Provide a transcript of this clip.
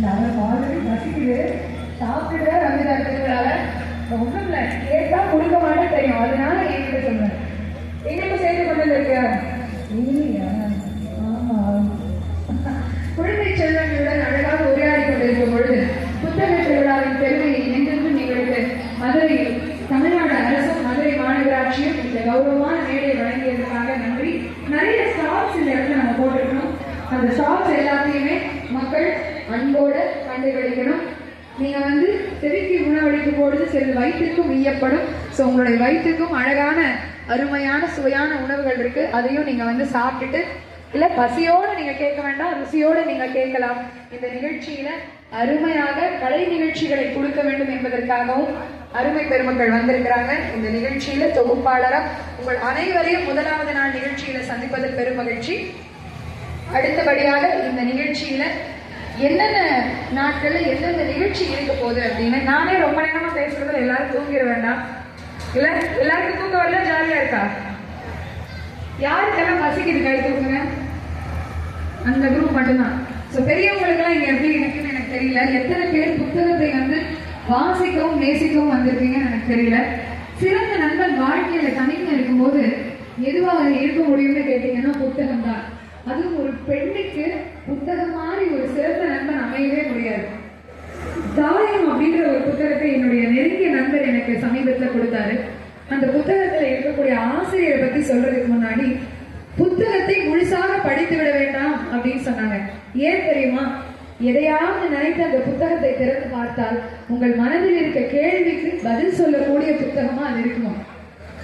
நாங்கள் ஆல்ரெடி பசிக்குது, சாப்பிட்டுட்டு வந்து இருக்கிறதால ஒன்றும் இல்லை, கேட்டா கொடுக்க மாட்டேன் தெரியும், அதனால என்கிட்ட சொல்றேன். எங்களுக்கு சேர்த்து கொண்டு இருக்கியா? இல்லையா? ஆமா. குழந்தை செல்வங்களுடன் அழகாக உரையாடி கொண்டிருக்கும் பொழுது புத்தக திருவிழாவின் பெருமையை என்றென்றும் எங்களுக்கு மதுரையில் தமிழ்நாடு அரசும் மதுரை மாநகராட்சியும் இந்த கௌரவமான மேடையை வழங்கியதற்காக நன்றி. நிறைய ஸ்டால்ஸ் இந்த இடத்துல நம்ம போட்டிருக்கணும். அந்த ஸ்டால்ஸ் எல்லாத்தையுமே மக்கள் அன்போடு கண்டுகளிக்கணும். நீங்க வந்து செவிக்கு உணவளிக்கும் பொழுது சிறிது வயிற்றுக்கும் ஈயப்படும். ஸோ உங்களுடைய வயிற்றுக்கும் அழகான அருமையான சுவையான உணவுகள் இருக்கு, அதையும் நீங்க வந்து சாப்பிட்டுட்டு இல்ல பசியோடு நீங்க கேட்க வேண்டாம், ருசியோடு நீங்க கேட்கலாம். இந்த நிகழ்ச்சியில அருமையாக கலை நிகழ்ச்சிகளை கொடுக்க வேண்டும் என்பதற்காகவும் அருமை பெருமக்கள் வந்திருக்கிறாங்க. இந்த நிகழ்ச்சியில தொகுப்பாளரா உங்கள் அனைவரையும் முதலாவது நாள் நிகழ்ச்சியில சந்திப்பதில் பெரும் மகிழ்ச்சி. அடுத்தபடியாக இந்த நிகழ்ச்சியில என்னென்ன நாட்கள்ல எந்தெந்த நிகழ்ச்சி இருக்க போகுது அப்படின்னு நானே ரொம்ப நேரமா பேசுறதுல எல்லாரும் தூங்கிட வேண்டாம். இல்ல எல்லாருக்கும் தூங்க வரல, ஜாலியா இருக்கா? யாருக்கெல்லாம் பசிக்குது கை தூக்குங்க. அந்த குரூப் மட்டும்தான். ஸோ பெரியவங்களுக்கு எல்லாம் இங்க எப்படி இருக்குன்னு எனக்கு தெரியல. எத்தனை பேர் புத்தகத்தை வந்து வாசிக்கவும் நேசிக்கவும் வந்திருக்கீங்கன்னு எனக்கு தெரியல. சிறந்த நண்பன் வாழ்க்கையில தனிமையா இருக்கும்போது எதுவாக இருக்க முடியும்னு கேட்டீங்கன்னா புத்தகம் தான். அதுவும் ஒரு பெண்ணுக்கு புத்தகம் மாதிரி ஒரு சிறந்த நண்பன் அமையவே முடியாது. தாயம் அப்படின்ற ஒரு புத்தகத்தை என்னுடைய நெருங்கிய நண்பர் எனக்கு சமீபத்தில் கொடுத்தாரு. அந்த புத்தகத்துல இருக்கக்கூடிய ஆசிரியரை பத்தி சொல்றதுக்கு முன்னாடி புத்தகத்தை முழுசாக படித்து விட வேண்டாம் அப்படின்னு சொன்னாங்க. ஏன் தெரியுமா? எதையாவது நினைத்து அந்த புத்தகத்தை திறந்து பார்த்தால் உங்கள் மனதில் இருக்க கேள்விக்கு பதில் சொல்லக்கூடிய புத்தகமா அது இருக்குமா.